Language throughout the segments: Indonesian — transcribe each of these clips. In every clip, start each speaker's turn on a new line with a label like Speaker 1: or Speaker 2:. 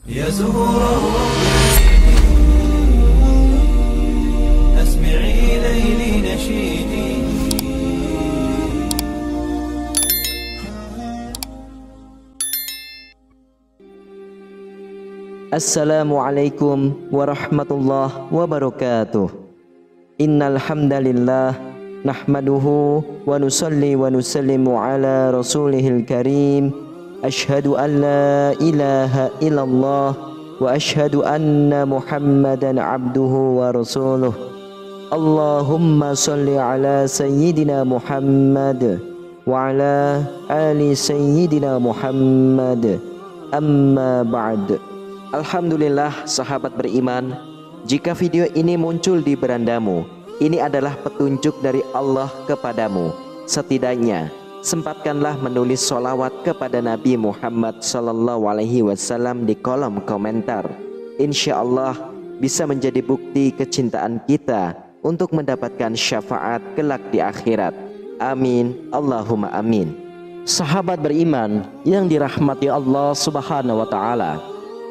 Speaker 1: يا زهور الروض أسمعي ليلي نشيدي.
Speaker 2: Assalamualaikum warahmatullahi wabarakatuh. Innal hamdalillah nahmaduhu wa nusalli wa nusallimu ala rasulihil karim. Asyhadu an la ilaha illallah wa asyhadu anna Muhammadan abduhu wa rasuluh. Allahumma salli ala sayyidina Muhammad wa ala ali sayyidina Muhammad. Amma ba'd. Alhamdulillah sahabat beriman, jika video ini muncul di berandamu, ini adalah petunjuk dari Allah kepadamu. Setidaknya sempatkanlah menulis sholawat kepada Nabi Muhammad SAW di kolom komentar. Insya Allah bisa menjadi bukti kecintaan kita untuk mendapatkan syafaat kelak di akhirat. Amin, Allahumma amin. Sahabat beriman yang dirahmati Allah Subhanahu wa Ta'ala,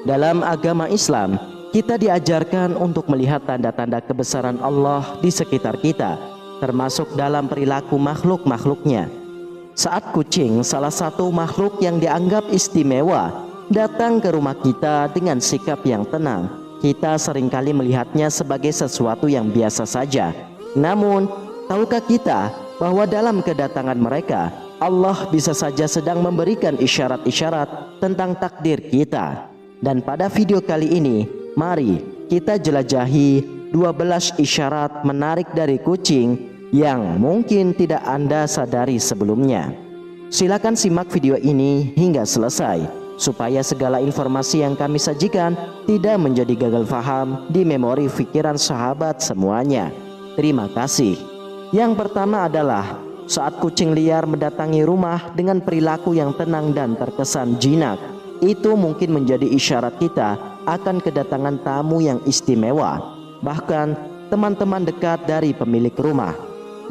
Speaker 2: dalam agama Islam, kita diajarkan untuk melihat tanda-tanda kebesaran Allah di sekitar kita, termasuk dalam perilaku makhluk-makhluknya. Saat kucing, salah satu makhluk yang dianggap istimewa, datang ke rumah kita dengan sikap yang tenang, kita seringkali melihatnya sebagai sesuatu yang biasa saja. Namun, tahukah kita bahwa dalam kedatangan mereka, Allah bisa saja sedang memberikan isyarat-isyarat tentang takdir kita. Dan pada video kali ini, mari kita jelajahi 12 isyarat menarik dari kucing yang mungkin tidak Anda sadari sebelumnya. Silakan simak video ini hingga selesai, supaya segala informasi yang kami sajikan tidak menjadi gagal faham di memori pikiran sahabat semuanya. Terima kasih. Yang pertama adalah saat kucing liar mendatangi rumah dengan perilaku yang tenang dan terkesan jinak, itu mungkin menjadi isyarat kita akan kedatangan tamu yang istimewa, bahkan teman-teman dekat dari pemilik rumah.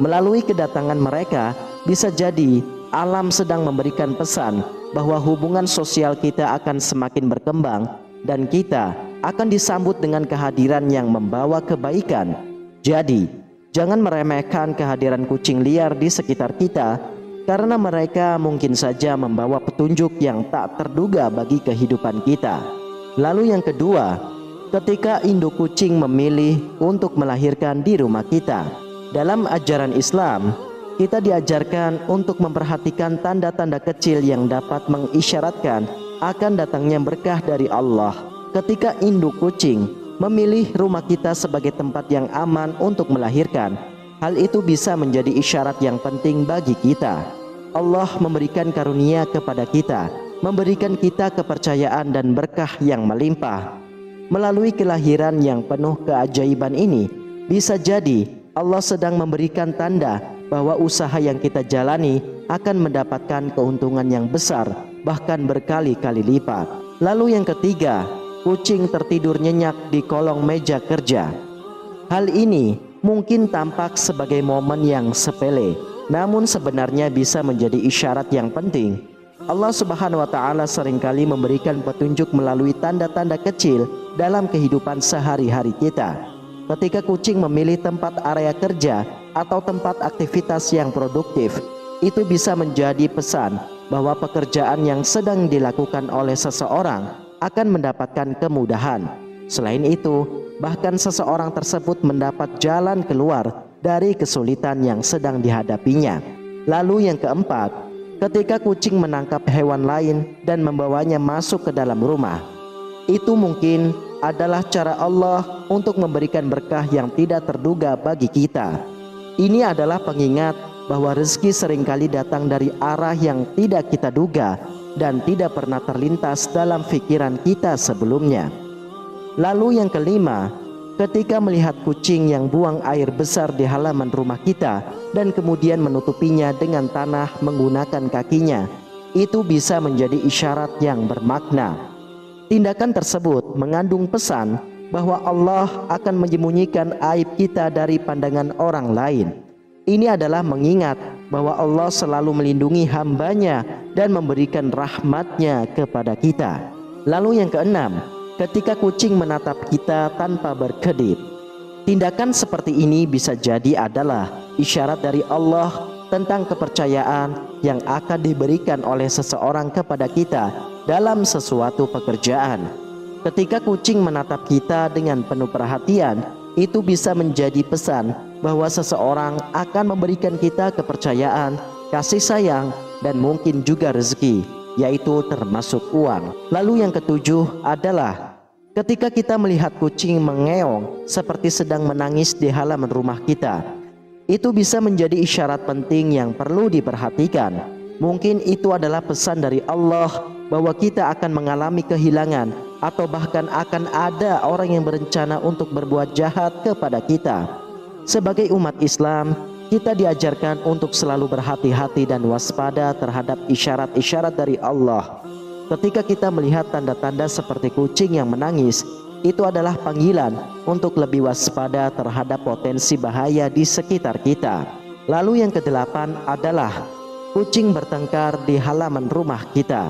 Speaker 2: Melalui kedatangan mereka, bisa jadi alam sedang memberikan pesan bahwa hubungan sosial kita akan semakin berkembang dan kita akan disambut dengan kehadiran yang membawa kebaikan. Jadi, jangan meremehkan kehadiran kucing liar di sekitar kita, karena mereka mungkin saja membawa petunjuk yang tak terduga bagi kehidupan kita. Lalu yang kedua, ketika induk kucing memilih untuk melahirkan di rumah kita. Dalam ajaran Islam, kita diajarkan untuk memperhatikan tanda-tanda kecil yang dapat mengisyaratkan akan datangnya berkah dari Allah. Ketika induk kucing memilih rumah kita sebagai tempat yang aman untuk melahirkan, hal itu bisa menjadi isyarat yang penting bagi kita. Allah memberikan karunia kepada kita, memberikan kita kepercayaan dan berkah yang melimpah. Melalui kelahiran yang penuh keajaiban ini, bisa jadi Allah sedang memberikan tanda bahwa usaha yang kita jalani akan mendapatkan keuntungan yang besar, bahkan berkali-kali lipat. Lalu yang ketiga, kucing tertidur nyenyak di kolong meja kerja. Hal ini mungkin tampak sebagai momen yang sepele, namun sebenarnya bisa menjadi isyarat yang penting. Allah Subhanahu wa Ta'ala seringkali memberikan petunjuk melalui tanda-tanda kecil dalam kehidupan sehari-hari kita. Ketika kucing memilih tempat area kerja atau tempat aktivitas yang produktif, itu bisa menjadi pesan bahwa pekerjaan yang sedang dilakukan oleh seseorang akan mendapatkan kemudahan. Selain itu, bahkan seseorang tersebut mendapat jalan keluar dari kesulitan yang sedang dihadapinya. Lalu yang keempat, ketika kucing menangkap hewan lain dan membawanya masuk ke dalam rumah, itu mungkin adalah cara Allah untuk memberikan berkah yang tidak terduga bagi kita. Ini adalah pengingat bahwa rezeki seringkali datang dari arah yang tidak kita duga dan tidak pernah terlintas dalam pikiran kita sebelumnya. Lalu yang kelima, ketika melihat kucing yang buang air besar di halaman rumah kita dan kemudian menutupinya dengan tanah menggunakan kakinya, itu bisa menjadi isyarat yang bermakna. Tindakan tersebut mengandung pesan bahwa Allah akan menyembunyikan aib kita dari pandangan orang lain. Ini adalah mengingat bahwa Allah selalu melindungi hambanya dan memberikan rahmatnya kepada kita. Lalu yang keenam, ketika kucing menatap kita tanpa berkedip. Tindakan seperti ini bisa jadi adalah isyarat dari Allah tentang kepercayaan yang akan diberikan oleh seseorang kepada kita dalam sesuatu pekerjaan. Ketika kucing menatap kita dengan penuh perhatian, itu bisa menjadi pesan bahwa seseorang akan memberikan kita kepercayaan, kasih sayang, dan mungkin juga rezeki, yaitu termasuk uang. Lalu yang ketujuh adalah ketika kita melihat kucing mengeong seperti sedang menangis di halaman rumah kita. Itu bisa menjadi isyarat penting yang perlu diperhatikan. Mungkin itu adalah pesan dari Allah bahwa kita akan mengalami kehilangan, atau bahkan akan ada orang yang berencana untuk berbuat jahat kepada kita. Sebagai umat Islam, kita diajarkan untuk selalu berhati-hati dan waspada terhadap isyarat-isyarat dari Allah. Ketika kita melihat tanda-tanda seperti kucing yang menangis, itu adalah panggilan untuk lebih waspada terhadap potensi bahaya di sekitar kita. Lalu yang kedelapan adalah kucing bertengkar di halaman rumah kita.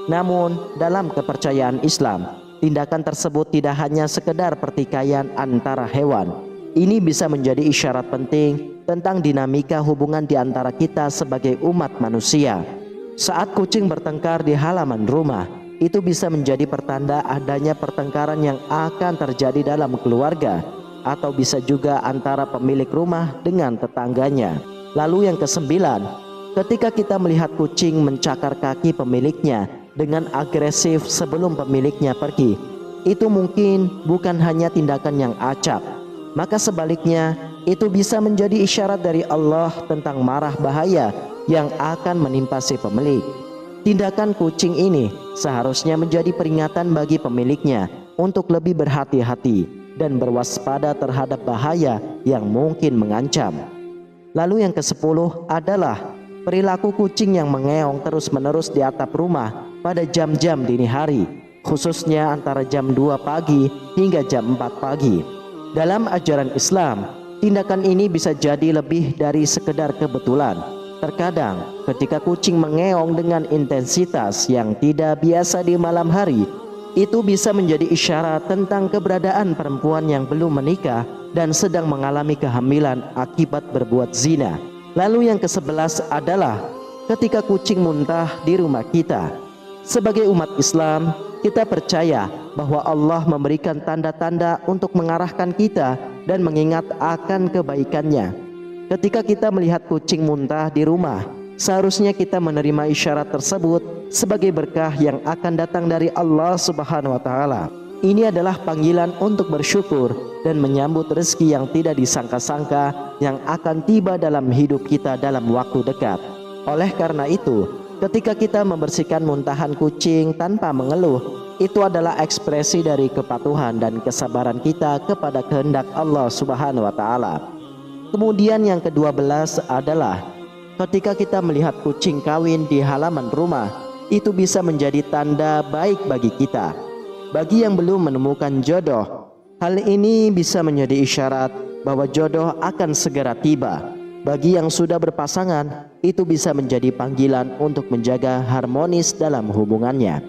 Speaker 2: Namun dalam kepercayaan Islam, tindakan tersebut tidak hanya sekedar pertikaian antara hewan. Ini bisa menjadi isyarat penting tentang dinamika hubungan di antara kita sebagai umat manusia. Saat kucing bertengkar di halaman rumah, itu bisa menjadi pertanda adanya pertengkaran yang akan terjadi dalam keluarga, atau bisa juga antara pemilik rumah dengan tetangganya. Lalu yang kesembilan, ketika kita melihat kucing mencakar kaki pemiliknya dengan agresif sebelum pemiliknya pergi, itu mungkin bukan hanya tindakan yang acap. Maka sebaliknya, itu bisa menjadi isyarat dari Allah tentang marah bahaya yang akan menimpa si pemilik. Tindakan kucing ini seharusnya menjadi peringatan bagi pemiliknya untuk lebih berhati-hati dan berwaspada terhadap bahaya yang mungkin mengancam. Lalu yang ke-10 adalah perilaku kucing yang mengeong terus-menerus di atap rumah pada jam-jam dini hari, khususnya antara jam 2 pagi hingga jam 4 pagi. Dalam ajaran Islam, tindakan ini bisa jadi lebih dari sekedar kebetulan. Terkadang ketika kucing mengeong dengan intensitas yang tidak biasa di malam hari, itu bisa menjadi isyarat tentang keberadaan perempuan yang belum menikah dan sedang mengalami kehamilan akibat berbuat zina. Lalu yang ke-11 adalah ketika kucing muntah di rumah kita. Sebagai umat Islam, kita percaya bahwa Allah memberikan tanda-tanda untuk mengarahkan kita dan mengingat akan kebaikannya. Ketika kita melihat kucing muntah di rumah, seharusnya kita menerima isyarat tersebut sebagai berkah yang akan datang dari Allah Subhanahu wa Ta'ala. Ini adalah panggilan untuk bersyukur dan menyambut rezeki yang tidak disangka-sangka yang akan tiba dalam hidup kita dalam waktu dekat. Oleh karena itu, ketika kita membersihkan muntahan kucing tanpa mengeluh, itu adalah ekspresi dari kepatuhan dan kesabaran kita kepada kehendak Allah Subhanahu wa Ta'ala. Kemudian yang ke-12 adalah ketika kita melihat kucing kawin di halaman rumah, itu bisa menjadi tanda baik bagi kita. Bagi yang belum menemukan jodoh, hal ini bisa menjadi isyarat bahwa jodoh akan segera tiba. Bagi yang sudah berpasangan, itu bisa menjadi panggilan untuk menjaga harmonis dalam hubungannya.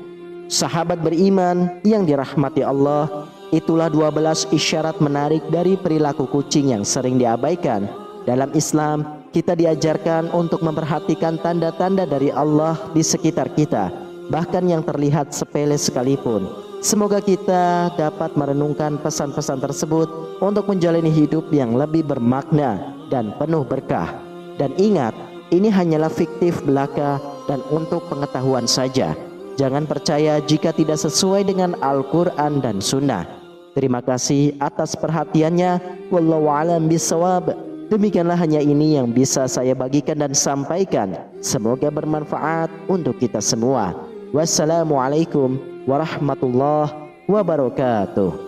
Speaker 2: Sahabat beriman yang dirahmati Allah, itulah 12 isyarat menarik dari perilaku kucing yang sering diabaikan. Dalam Islam, kita diajarkan untuk memperhatikan tanda-tanda dari Allah di sekitar kita, bahkan yang terlihat sepele sekalipun. Semoga kita dapat merenungkan pesan-pesan tersebut untuk menjalani hidup yang lebih bermakna dan penuh berkah. Dan ingat, ini hanyalah fiktif belaka dan untuk pengetahuan saja. Jangan percaya jika tidak sesuai dengan Al-Quran dan Sunnah. Terima kasih atas perhatiannya. Wallahu a'lam bishawab. Demikianlah hanya ini yang bisa saya bagikan dan sampaikan. Semoga bermanfaat untuk kita semua. Wassalamualaikum warahmatullahi wabarakatuh.